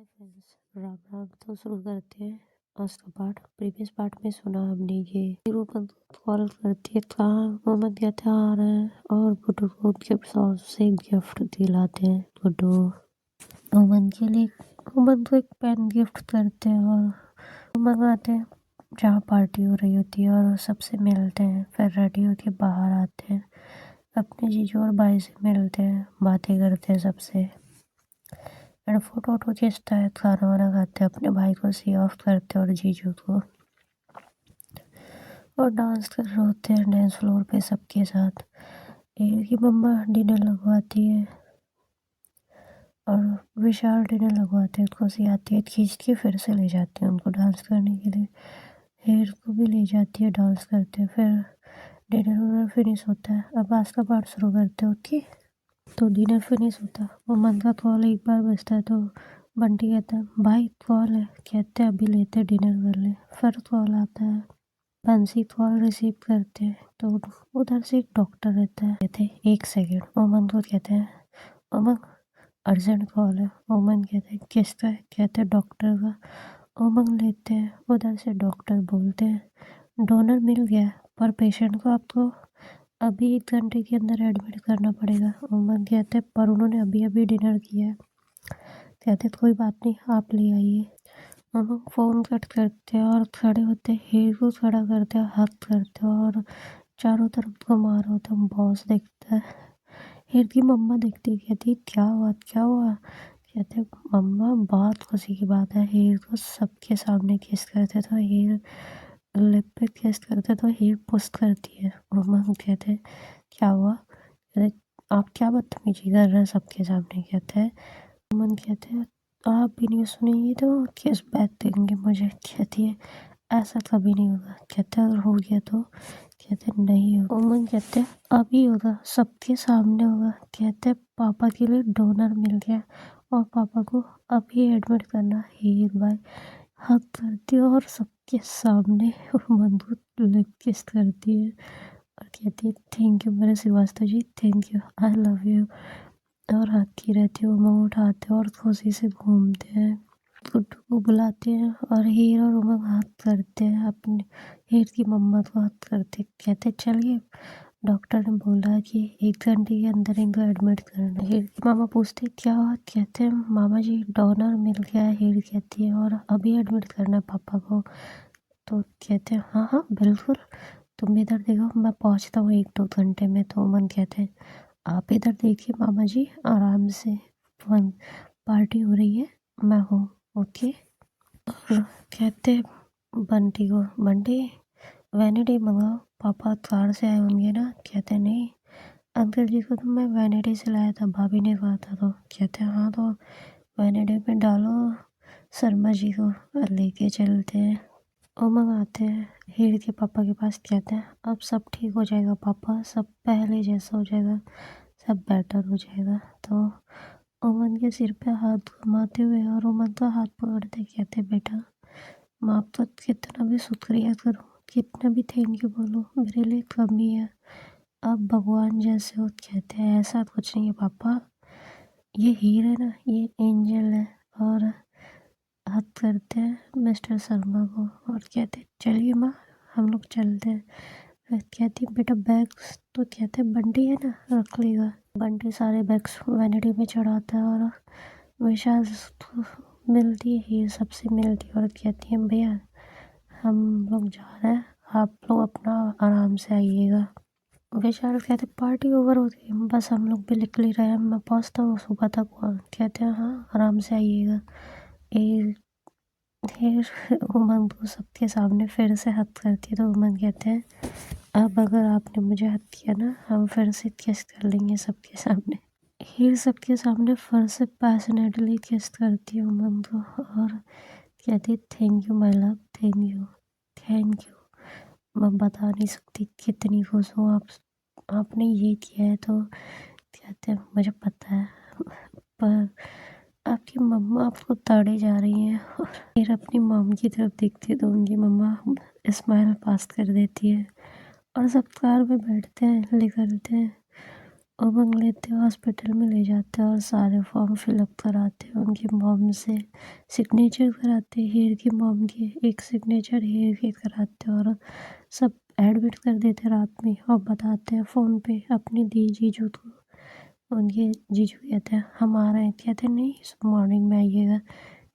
Hi friends, Ram Ram. तो शुरू करते हैं आज का पार्ट। प्रीवियस पार्ट में सुना हमने ये रूपन कॉल करती है, कहाँ मोहम्मद कहते आ रहे हैं और गुड्डू को उनके साथ से गिफ्ट दिलाते हैं। गुड्डू मोहम्मद के लिए मोहम्मद को एक पेन गिफ्ट करते हैं और मंगाते हैं जहाँ पार्टी हो रही होती है और सबसे मिलते हैं। फिर रेडी होके बाहर आते हैं, अपने जीजू और भाई से मिलते हैं, बातें करते हैं सबसे, एंड फोटो वोटो खींचता है, खाना वाना खाते हैं, अपने भाई को सी ऑफ करते हैं और जीजू को, और डांस कर रहे होते हैं डांस फ्लोर पे सबके साथ। एक की मम्मा डिनर लगवाती है और विशाल डिनर लगवाते हैं, उसको सी आती है, खींच के फिर से ले जाती है उनको डांस करने के लिए। हेयर को भी ले जाती है, डांस करते हैं। फिर डिनर वगैरह फिनिश होता है। अब आज का पार्ट शुरू करते हो। ओके, तो डिनर फिनिश होता है, वो मन का कॉल एक बार बजता है तो बंटी कहता है भाई कॉल है, कहते हैं अभी लेते डिनर कर ले। फिर कॉल आता है, बंसी कॉल रिसीव करते हैं तो उधर से एक डॉक्टर रहता है। कहते हैं 1 सेकेंड। ओमन को कहते हैं ओमन अर्जेंट कॉल है। ओमन कहते हैं किसका है, कहते हैं डॉक्टर का। ओमन लेते हैं, उधर से डॉक्टर बोलते हैं डोनर मिल गया पर पेशेंट को आपको अभी 1 घंटे के अंदर एडमिट करना पड़ेगा। ओमन कहते हैं पर उन्होंने अभी अभी डिनर किया है। कहते कोई बात नहीं, आप ले आइए। हम फ़ोन कट करते हैं और खड़े होते हैं, हीर को खड़ा करते हैं, हाथ करते हैं और चारों तरफ घुमा रहे होते हैं। बॉस देखता है, हीर की मम्मा देखती, कहती क्या हुआ क्या हुआ। कहते मम्मा बहुत खुशी की बात है, हीर को सबके सामने किस करते तो हीर लिप पे किस करते तो हीर पुश करती है। मम्मा कहते क्या हुआ, कहते आप क्या बदतमीजी कर रहे हैं सबके सामने। कहते हैं मन कहते हैं आप भी नहीं सुनेंगे तो किस बात देंगे मुझे। कहती है ऐसा कभी नहीं होगा। कहते अगर हो गया तो, कहते नहीं होगा। उमन कहते अभी होगा, सबके सामने होगा। कहते पापा के लिए डोनर मिल गया और पापा को अभी एडमिट करना। हीर भाई हाथ करती है और सबके सामने उमन को लिप किस करती है और कहती है थैंक यू मेरे Srivastava ji, thank you, I love you. और आती रहती है, उमंग उठाते हैं और खुशी से घूमते हैं। गुड्डू को बुलाते हैं और हीर और उमंग हाथ करते हैं, अपने हीर की मम्मा को हाथ करते, कहते चलिए डॉक्टर ने बोला कि 1 घंटे के अंदर इनको एडमिट करना। हीर की मामा पूछते क्या हुआ, कहते हैं मामा जी डोनर मिल गया है। हीर कहती है और अभी एडमिट करना है पापा को। तो कहते हैं हाँ हाँ बिल्कुल, तुम इधर देखो मैं पहुँचता हूँ 1-2 घंटे में। तो उमंग कहते हैं आप इधर देखिए मामा जी, आराम से फन पार्टी हो रही है, मैं हूँ ओके। और कहते बंटी को बंटी वैनिटी मंगाओ, पापा कार से आए होंगे ना। कहते नहीं अंकल जी को तो मैं वैनिटी से लाया था, भाभी ने कहा था। तो कहते हाँ तो वैनिटी में डालो शर्मा जी को और लेके चलते हैं। वो मंगाते हैं हीर के पापा के पास। कहते हैं अब सब ठीक हो जाएगा पापा, सब पहले जैसा हो जाएगा, सब बेटर हो जाएगा। तो ओमन के सिर पे हाथ घुमाते हुए और ओमन का हाथ पकड़ते कहते बेटा मैं आपका कितना भी शुक्रिया करूँ, कितना भी थैंक यू बोलूँ, मेरे लिए कम ही है, आप भगवान जैसे हो। कहते हैं ऐसा कुछ नहीं है पापा, ये हीर है ना, ये एंजल है। और हाथ करते हैं मिस्टर शर्मा को और कहते हैं चलिए माँ हम लोग चलते हैं। फिर कहती बेटा बैग्स, तो कहते बंटी है ना रख लेगा। बंटी सारे बैग्स वैनिटी में चढ़ाता है और विशाल को मिलती है, हीर सबसे मिलती है और कहती है भैया हम लोग जा रहे हैं, आप लोग अपना आराम से आइएगा। विशाल कहते पार्टी ओवर हो गई, बस हम लोग भी निकल ही रहे हैं, मैं पहुँचता हूँ सुबह तक वहाँ। कहते हैं हाँ आराम से आइएगा। फिर उमंग को सबके सामने फिर से हद करती है तो उमंग कहते हैं अब अगर आपने मुझे हद किया ना, हम फिर से किस कर लेंगे सबके सामने। हीर सबके सामने फिर से पैशनेटली किस करती है उमंग को और कहती thank you my love, thank you thank you. मैं बता नहीं सकती कितनी खुश हूँ आपने ये किया है। तो कहते हैं मुझे पता है पर आपकी मम्मा आपको ताड़े जा रही हैं। और फिर अपनी मॉम की तरफ देखती है तो उनकी मम्मा स्माइल पास कर देती है और सब कार में बैठते हैं, निकलते हैं। उमंग लेते हॉस्पिटल में ले जाते और सारे फॉर्म फिलअप कराते उनकी मॉम से, सिग्नेचर कराते हीर की मॉम की, एक सिग्नेचर हीर के कराते और सब एडमिट कर देते रात में और बताते हैं फ़ोन पे अपनी दी जीजू को। उनके जीजू कहते हैं हम आ रहे हैं, कहते नहीं मॉर्निंग में आइएगा,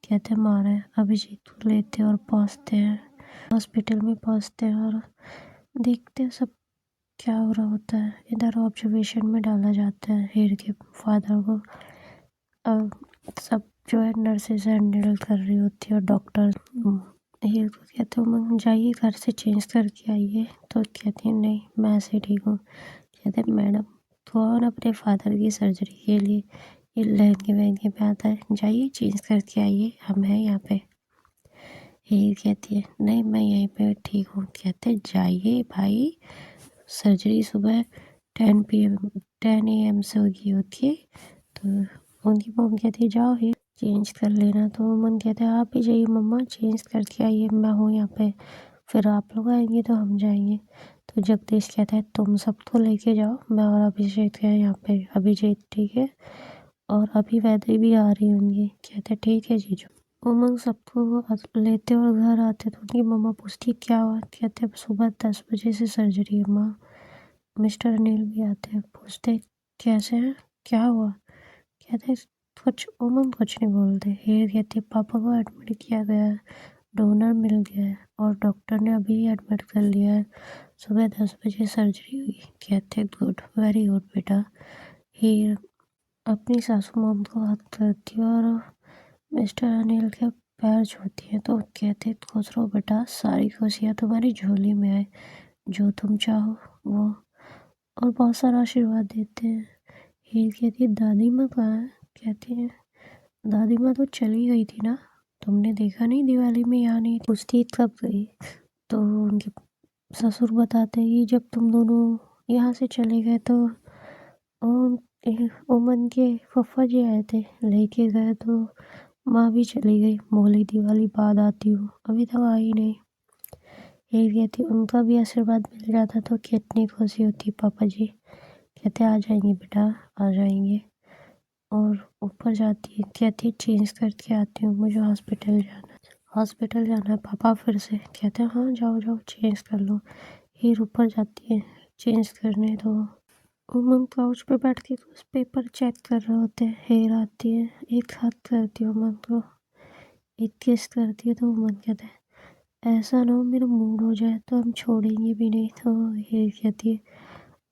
कहते हम आ रहे हैं। अभिजीत को लेते और पहुँचते हैं हॉस्पिटल में, पहुँचते हैं और देखते हैं सब क्या हो रहा होता है। इधर ऑब्जर्वेशन में डाला जाता है हीर के फादर को। अब सब जो है नर्सेज हैंडल कर रही होती है और डॉक्टर हीर को कहते हो जाइए घर से चेंज करके आइए, तो कहती है नहीं मैं ऐसे ठीक हूँ। कहते मैडम कौन अपने फादर की सर्जरी के लिए ये लहंगे वहंगे में आता है, जाइए चेंज करके आइए हम हैं यहाँ पे। हीर कहती है नहीं मैं यहीं पे ठीक हूँ। कहते जाइए भाई, सर्जरी सुबह 10 AM से होती है। तो उनकी मम्मी कहती है जाओ ही चेंज कर लेना। तो मन कहते हैं आप ही जाइए मम्मा चेंज करके आइए, मैं हूँ यहाँ पे, फिर आप लोग आएंगे तो हम जाएंगे। तो जगदीश कहता है तुम सबको लेके जाओ, मैं और अभिषेक है यहाँ पे। अभिजीत ठीक है और अभी वैदे भी आ रही होंगी। कहते ठीक है जीजू। उमंग सबको लेते और घर आते तो उनकी मम्मा पूछती क्या हुआ। कहते सुबह 10 बजे से सर्जरी है माँ। मिस्टर अनिल भी आते हैं, पूछते कैसे हैं, क्या हुआ। कहते कुछ, उमंग कुछ नहीं बोलते। हीर कहती पापा को एडमिट किया गया है, डोनर मिल गया है और डॉक्टर ने अभी एडमिट कर लिया है, सुबह 10 बजे सर्जरी हुई। कहते गुड, वेरी गुड बेटा। हीर अपनी सासू मॉम को हाथ करती है और मिस्टर अनिल के पैर छूती है। तो कहते खुश रहो बेटा, सारी खुशियाँ तुम्हारी झोली में आए, जो तुम चाहो वो, और बहुत सारा आशीर्वाद देते हैं। हीर कहती है दादी माँ कहाँ है। कहती है दादी माँ तो चली गई थी ना, तुमने देखा नहीं दिवाली में यहाँ नहीं थी। पूछती कब गई। तो उनके ससुर बताते हैं कि जब तुम दोनों यहाँ से चले गए तो उमन के फूफा जी आए थे, लेके गए तो माँ भी चली गई, बोली दिवाली बाद आती हूँ, अभी तक आई नहीं। हीर कहती उनका भी आशीर्वाद मिल जाता तो कितनी खुशी होती पापा जी। कहते आ जाएंगे बेटा, आ जाएंगे। और ऊपर जाती है, कहती चेंज करके आती हूँ, मुझे हॉस्पिटल जाना है। हॉस्पिटल जाना है पापा फिर से। कहते हैं हाँ जाओ जाओ चेंज कर लो। हीर ऊपर जाती है चेंज करने। तो उमंग काउच पे बैठ के कुछ पेपर चेक कर रहे होते हैं। हीर आती है, एक हाथ करती है उमंग को, एक किस करती है। तो उमंग कहते हैं ऐसा ना हो मेरा मूड हो जाए तो हम छोड़ेंगे भी नहीं। तो हीर कहती है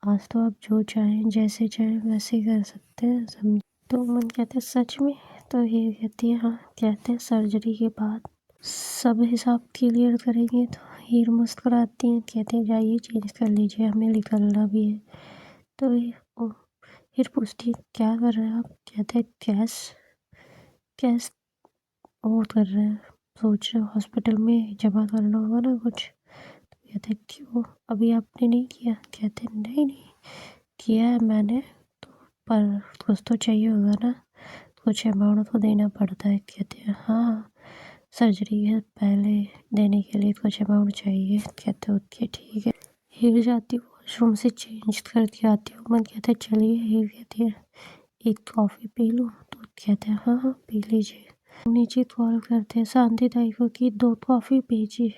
आज तो आप जो चाहें जैसे चाहें वैसे कर सकते हैं, समझ। तो मन कहते हैं सच में। तो हीर कहती है हाँ। कहते हैं सर्जरी के बाद सब हिसाब क्लियर करेंगे। तो हीर मुस्कुराती हैं, कहते हैं जाइए चेंज कर लीजिए, हमें निकलना भी है। तो हीर पूछती है क्या कर रहे हैं आप। कहते हैं कैश कैश वो कर रहे हैं, सोच रहे हॉस्पिटल में जमा करना होगा ना कुछ। तो कहते क्यों अभी आपने नहीं किया। कहते नहीं नहीं किया है मैंने तो, पर कुछ तो चाहिए होगा ना, कुछ अमाउंट तो देना पड़ता है। कहते हैं हाँ सर्जरी के पहले देने के लिए कुछ अमाउंट चाहिए। कहते ओके ठीक है। हीर जाती वॉशरूम से चेंज करके आती हूँ। मन कहते चलिए। हीर कहती है एक कॉफ़ी पी लूँ। तो कहते हैं हाँ हाँ पी लीजिए। नीचे कॉल करते हैं शांति ताई को कि 2 कॉफ़ी भेजिए।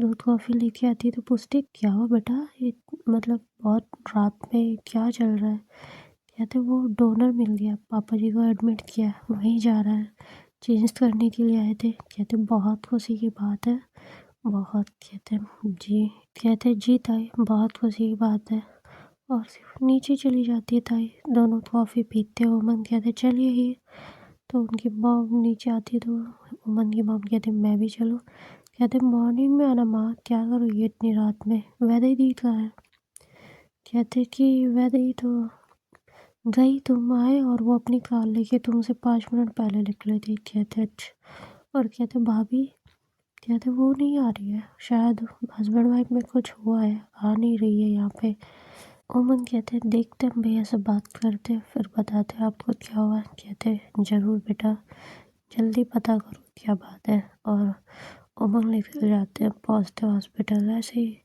2 कॉफ़ी लेके आती है। तो पूछती क्या हुआ बेटा, ये मतलब बहुत रात में क्या चल रहा है। कहते वो डोनर मिल गया, पापा जी को एडमिट किया, वहीं जा रहा है, चेंज करने के लिए आए थे। कहते बहुत खुशी की बात है, बहुत। कहते जी। कहते जी ताई बहुत खुशी की बात है। और सिर्फ नीचे चली जाती है ताई, दोनों कॉफ़ी पीते हो। मन कहते चलिए ही। तो उनकी मॉम नीचे आती है तो उमन की मॉम कहते मैं भी चलूँ। कहते मॉर्निंग में आना माँ, क्या करोगी इतनी रात में, वैदे दी कहाँ है। कहते कि वैदे तो गई, तुम आए और वो अपनी कार लेके तुमसे 5 मिनट पहले निकले थे। कहते अच्छा। और कहते भाभी, कहते वो नहीं आ रही है, शायद हस्बैंड वाइफ में कुछ हुआ है, आ नहीं रही है यहाँ पे। उमन कहते देखते हम भैया से बात करते फिर बताते आपको क्या हुआ। कहते ज़रूर बेटा, जल्दी पता करो क्या बात है। और उमंग निकल जाते हैं, पहुँचते हॉस्पिटल। ऐसे ही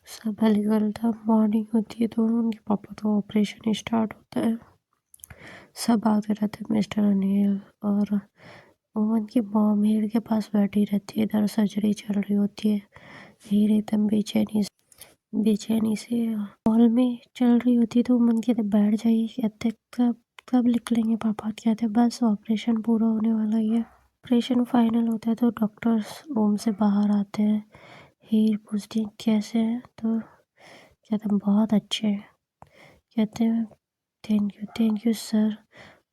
सुबह निकलता मॉर्निंग होती है तो उनके पापा का ऑपरेशन स्टार्ट होता है। सब आते रहते हैं, मिस्टर अनिल और उनकी मॉम हीर के पास बैठी रहती है। इधर सर्जरी चल रही होती है। हीर एकदम बेचैनी से हॉल में चल रही होती है तो मन कहते बैठ जाइए। कहते कब कब निकलेंगे पापा? कहते बस ऑपरेशन पूरा होने वाला ही है। ऑपरेशन फाइनल होता है तो डॉक्टर्स रूम से बाहर आते हैं। हीर पूछती है कैसे हैं? तो कहते हैं बहुत अच्छे हैं। कहते हैं थैंक यू सर।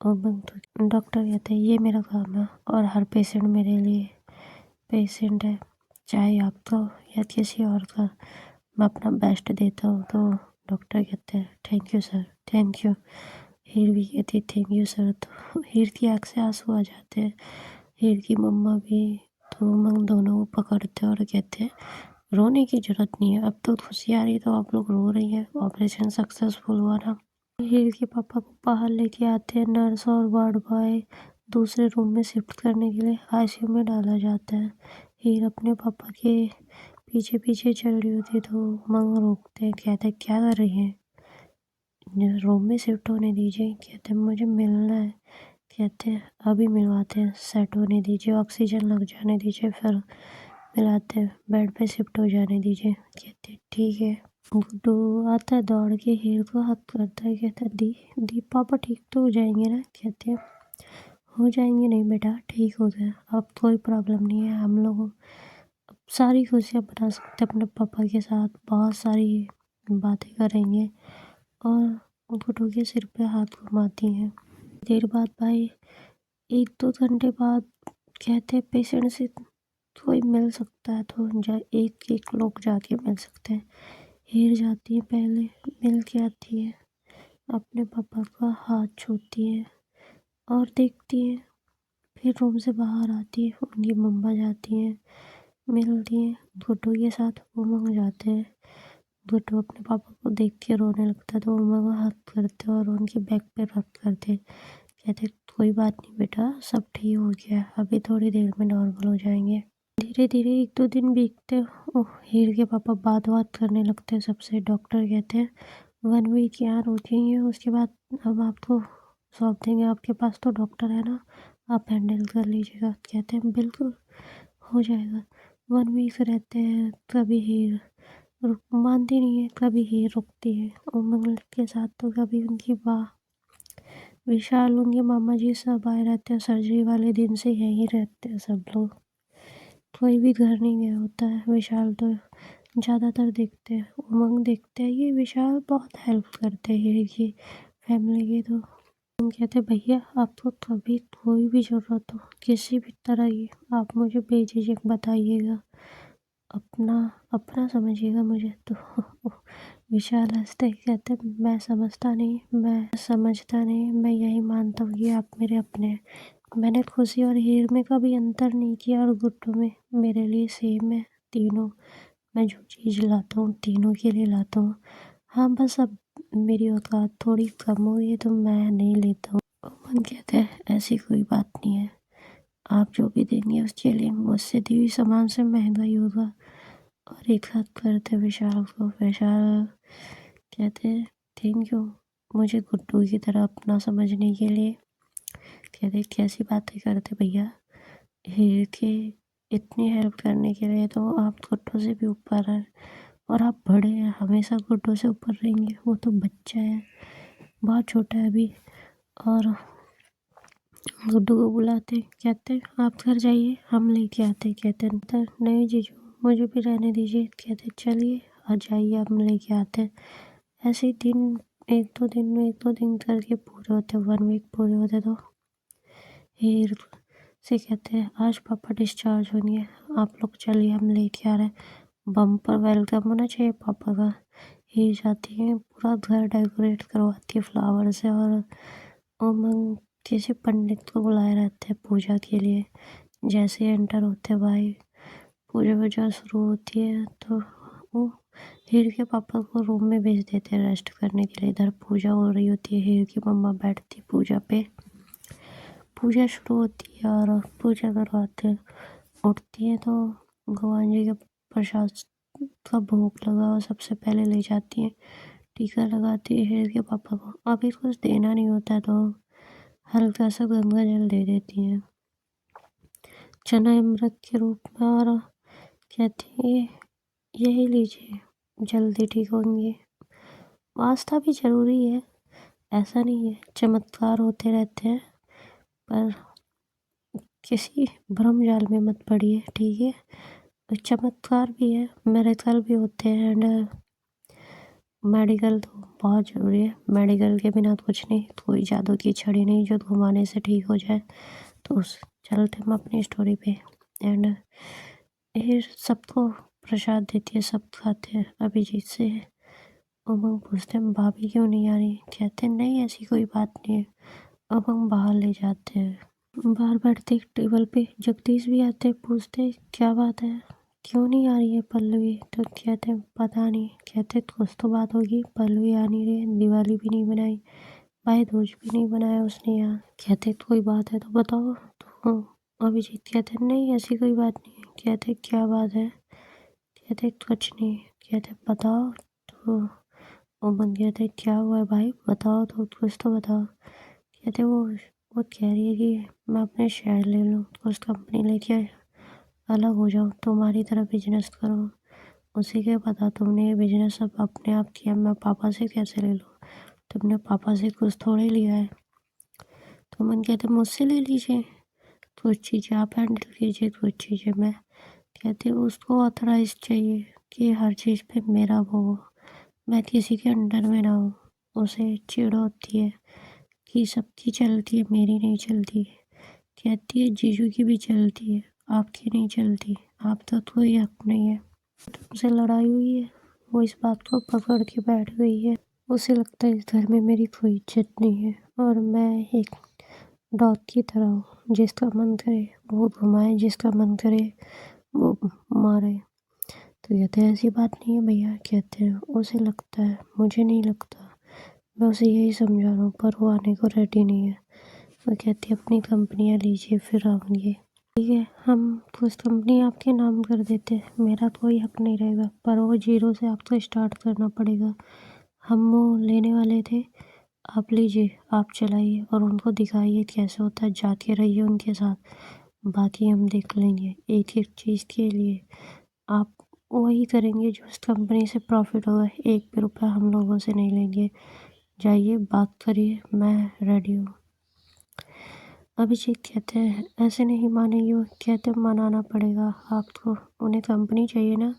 और डॉक्टर कहते हैं ये मेरा काम है और हर पेशेंट मेरे लिए पेशेंट है, चाहे आपका या किसी और का, मैं अपना बेस्ट देता हूँ। तो डॉक्टर कहते हैं thank you sir, thank you. Heer भी कहती है थैंक यू सर। तो हीर की आँख से आंसू आ जाते हैं। हीर की मम्मा भी तो उमंग दोनों को पकड़ते और कहते हैं रोने की जरूरत नहीं है, अब तो खुशी आ रही है तो आप लोग रो रही हैं, ऑपरेशन सक्सेसफुल हुआ ना। हीर के पापा को बाहर लेके आते हैं नर्स और वार्ड बॉय। दूसरे रूम में शिफ्ट करने के लिए आईसीयू में डाला जाता है। हीर अपने पापा के पीछे पीछे चल रही होती है तो उमंग रोकते हैं। कहते हैं क्या कर रही है, रूम में शिफ्ट होने दीजिए। कहते हैं मुझे मिलना है। कहते हैं अभी मिलवाते हैं, सेट होने दीजिए, ऑक्सीजन लग जाने दीजिए, फिर मिलाते हैं, बेड पे शिफ्ट हो जाने दीजिए। कहते हैं ठीक है। गुड्डू आता है दौड़ के, हीर को हाथ करता है। कहता है दी दी पापा ठीक तो हो जाएंगे ना? कहते हैं हो जाएंगे नहीं बेटा, ठीक हो गया, अब कोई प्रॉब्लम नहीं है। हम लोग अब सारी खुशियाँ मना सकते हैं अपने पापा के साथ, बहुत सारी बातें करेंगे। और गुड्डू के सिर पे हाथ घुमाती हैं। देर बाद भाई 1-2 घंटे बाद कहते हैं पेशेंट से कोई मिल सकता है तो एक एक लोग जाके मिल सकते हैं। हीर जाती है, पहले मिल के आती है, अपने पापा का हाथ छूती है और देखती है। फिर रूम से बाहर आती है, उनकी मम्मा जाती है, मिलती है गुड्डू के साथ। उमंग जाते हैं, गुड्डू अपने पापा को देख के रोने लगता है तो उमंग हाथ करते और उनके बैक पे रब करते। कहते कोई बात नहीं बेटा, सब ठीक हो गया, अभी थोड़ी देर में नॉर्मल हो जाएंगे। धीरे धीरे 1-2 दिन बीतते। हीर के पापा बात करने लगते हैं सबसे। डॉक्टर कहते हैं 1 वीक यहाँ रुकेंगे, उसके बाद अब आपको सौंप देंगे, आपके पास तो डॉक्टर है ना, आप हैंडल कर लीजिएगा। कहते हैं बिल्कुल हो जाएगा। 1 वीक रहते हैं, कभी हीर मानती नहीं है, कभी हीर रुकती है उमंग के साथ तो कभी उनकी वाह। विशाल उनके मामा जी सब आए रहते हैं, सर्जरी वाले दिन से यहीं रहते हैं सब लोग, कोई भी घर नहीं गया होता है। विशाल तो ज़्यादातर देखते हैं, उमंग देखते हैं। ये विशाल बहुत हेल्प करते हैं हीर की फैमिली की। तो हम कहते हैं भैया आपको कभी कोई भी ज़रूरत हो किसी भी तरह की, आप मुझे बेझिझक बताइएगा, अपना अपना समझिएगा मुझे। तो विशाल हंसते ही कहते मैं समझता नहीं, मैं समझता नहीं, मैं यही मानता हूँ कि आप मेरे अपने हैं। मैंने खुशी और हीर में कभी अंतर नहीं किया और गुड्डू में मेरे लिए सेम है तीनों। मैं जो चीज़ लाता हूँ तीनों के लिए लाता हूँ। हाँ बस अब मेरी औकात थोड़ी कम हो गई है तो मैं नहीं लेता हूँ। मन कहते हैं ऐसी कोई बात नहीं है, आप जो भी देंगे उसके लिए मुझसे दी हुई सामान से महंगा ही होगा। और एक हाथ करते विशाल को। विशाल कहते थैंक यू मुझे गुड्डू की तरह अपना समझने के लिए। कहते कैसी बातें करते भैया, हीर के इतनी हेल्प करने के लिए तो आप गुड्डू से भी ऊपर हैं और आप बड़े हैं, हमेशा गुड्डू से ऊपर रहेंगे। वो तो बच्चा है, बहुत छोटा है अभी। और गुड्डू को बुलाते, कहते आप घर जाइए हम लेके आते। कहते नहीं जीजू मुझे भी रहने दीजिए। कहते चलिए आ जाइए हम लेके आते। ऐसे ही दिन 1-2 दिन करके पूरे होते, 1 वीक पूरे होते तो हीर से कहते हैं आज पापा डिस्चार्ज होंगे, आप लोग चलिए हम लेके आ रहे हैं। बम्पर वेलकम होना चाहिए पापा का। हीर जाती है, पूरा घर डेकोरेट करवाती है फ्लावर से और उमंग किसी पंडित को बुलाए रहते हैं पूजा के लिए। जैसे एंटर होते भाई पूजा वूजा शुरू होती है तो वो हीर के पापा को रूम में भेज देते हैं रेस्ट करने के लिए। इधर पूजा हो रही होती है, हीर की मम्मा बैठती है पूजा पे, पूजा शुरू होती है और पूजा करवाते हैं। उठती है तो भगवान जी का प्रसाद का भोग लगा और सबसे पहले ले जाती है, टीका लगाती है हेर के पापा को। अभी कुछ देना नहीं होता तो हल्का सा गंगा जल दे देती है चना अमृत के रूप में, और कहती है यही लीजिए, जल्दी ठीक होंगे। आस्था भी जरूरी है, ऐसा नहीं है, चमत्कार होते रहते हैं, पर किसी भ्रम जाल में मत पड़िए, ठीक है। चमत्कार भी है, मिरेकल भी होते हैं, एंड मेडिकल तो बहुत ज़रूरी है। मेडिकल के बिना तो कुछ नहीं, कोई जादू की छड़ी नहीं जो घुमाने से ठीक हो जाए। तो उस चलते हम अपनी स्टोरी पे, एंड ये सबको प्रसाद देती है, सब खाते हैं। अभिजीत से उमंग पूछते हैं भाभी क्यों नहीं आ रही, कहते हैं नहीं ऐसी कोई बात नहीं है। उमंग बाहर ले जाते हैं, बाहर बैठते टेबल पे जगदीश भी आते, पूछते क्या बात है, क्यों नहीं आ रही है पल्लवी, तो कहते हैं पता नहीं, कहते कुछ तो बात होगी, पल्लवी आ नहीं रही, दिवाली भी नहीं बनाई, भाई दूज भी नहीं बनाया उसने यहाँ, कहते कोई बात है तो बताओ। तो अभिजीत कहते नहीं ऐसी कोई बात नहीं, कहते क्या बात है, कहते कुछ नहीं, कहते बताओ। तो उमंग कहते क्या हुआ है भाई, बताओ तो, कुछ तो बताओ। कहते वो कह रही है कि मैं अपने शेयर ले लूँ, उस कंपनी लेके अलग हो जाऊँ, तुम्हारी तरह बिजनेस करूँ। उसे क्या पता तुमने ये बिजनेस अब अपने आप किया, मैं पापा से कैसे ले लूँ, तुमने पापा से कुछ थोड़े लिया है। तो मन कहते मुझसे ले लीजिए, कुछ चीज़ें आप हैंडल कीजिए, कुछ चीज़ें मैं, कहते उसको ऑथराइज चाहिए कि हर चीज़ पे मेरा वो हो, मैं किसी के अंडर में ना हूँ। उसे चिढ़ होती है कि सबकी चलती है, मेरी नहीं चलती। कहती है जीजू की भी चलती है, आपकी नहीं चलती, आप तो कोई हक नहीं है। तुमसे लड़ाई हुई है, वो इस बात को पकड़ के बैठ गई है। उसे लगता है इस घर में मेरी कोई इज्जत नहीं है और मैं एक डॉग की तरह हूँ, जिसका मन करे वो घुमाए, जिसका मन करे वो मारे। तो कहते हैं ऐसी बात नहीं है भैया, कहते हैं उसे लगता है, मुझे नहीं लगता, मैं उसे यही समझा रहा हूँ, पर वो आने को रेडी नहीं है। वो कहती है अपनी कंपनियाँ लीजिए फिर आऊँगी, ठीक है हम कुछ कंपनी आपके नाम कर देते हैं, मेरा कोई हक नहीं रहेगा, पर वो जीरो से आपको स्टार्ट करना पड़ेगा। हम वो लेने वाले थे, आप लीजिए, आप चलाइए और उनको दिखाइए कैसे होता है, जाके रहिए उनके साथ, बाकी हम देख लेंगे। एक एक चीज़ के लिए आप वही करेंगे जो उस कंपनी से प्रॉफिट होगा, एक भी रुपया हम लोगों से नहीं लेंगे, जाइए बात करिए, मैं रेडी हूँ। अभिजीत कहते हैं ऐसे नहीं मानेगी वो, कहते मनाना पड़ेगा आपको, उन्हें कंपनी चाहिए ना,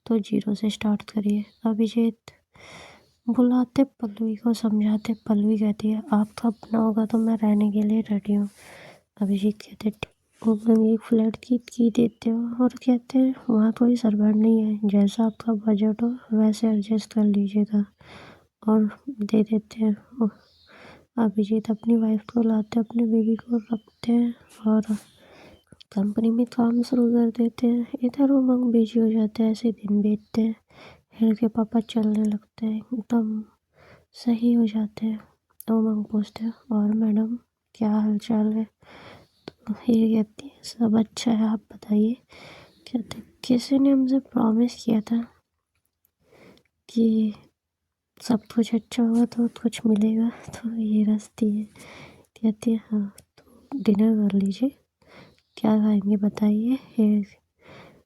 तो जीरो से स्टार्ट करिए। अभिजीत बुलाते पल्लवी को, समझाते, पल्लवी कहती है आपका अपना होगा तो मैं रहने के लिए रेडी हूँ। अभिजीत कहते उमंग एक फ्लैट की देते हो, और कहते हैं वहाँ कोई सर्वेंट नहीं है, जैसा आपका बजट हो वैसे एडजस्ट कर लीजिएगा, और दे देते हैं। अभिजीत अपनी वाइफ को लाते, अपने बेबी को रखते हैं और कंपनी में काम शुरू कर देते हैं। इधर उमंग बिजी हो जाते हैं, ऐसे दिन बीतते हैं, हिल के पापा चलने लगते हैं, एकदम सही हो जाते हैं। उमंग पूछते हैं और मैडम क्या हाल चाल है, तो ये कहती है सब अच्छा है, आप बताइए। कहते किसी ने हमसे प्रॉमिस किया था कि सब कुछ अच्छा होगा तो कुछ मिलेगा, तो ये रास्ती है। कहती है हाँ तो डिनर कर लीजिए, क्या खाएंगे बताइए। हेर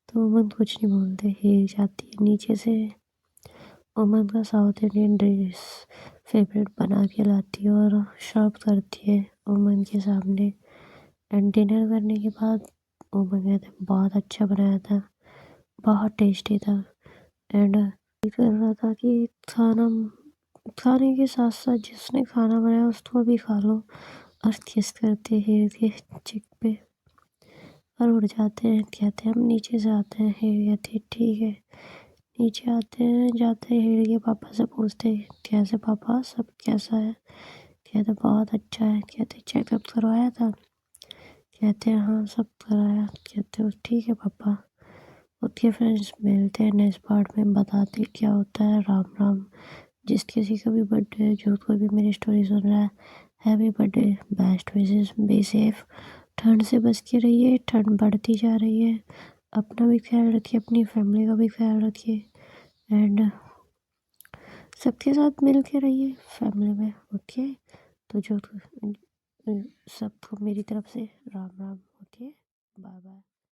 तो उमन कुछ नहीं बोलते, हेर जाती है नीचे से, उमन का साउथ इंडियन डिश फेवरेट बना के लाती है और सर्व करती है उमन के सामने। एंड डिनर करने के बाद उमन कहते हैं बहुत अच्छा बनाया था, बहुत टेस्टी था, एंड कर रहा था कि खाने के साथ साथ जिसने खाना बनाया उसको भी खा लो, और किस करते हेर के चिक पे और उड़ जाते हैं। कहते हैं हम नीचे से आते हैं, हेर कहती है ठीक है। नीचे आते हैं, जाते हैं हेर के पापा से पूछते हैं कैसे पापा सब कैसा है, कहते बहुत अच्छा है। कहते चेकअप करवाया था, कहते हैं हाँ सब कराया। कहते हो ठीक है पापा। उसके फ्रेंड्स मिलते हैं नेक्स्ट पार्ट में, बताते क्या होता है। राम राम। जिस किसी का भी बर्थडे है, जो कोई भी मेरी स्टोरी सुन रहा है, happy birthday, best wishes, be safe, ठंड से बच के रहिए, ठंड बढ़ती जा रही है, अपना भी ख्याल रखिए, अपनी फैमिली का भी ख्याल रखिए। एंड सबके साथ मिल के रहिए फैमिली में, ओके। तो जो सबको मेरी तरफ से Ram Ram, okay, bye bye.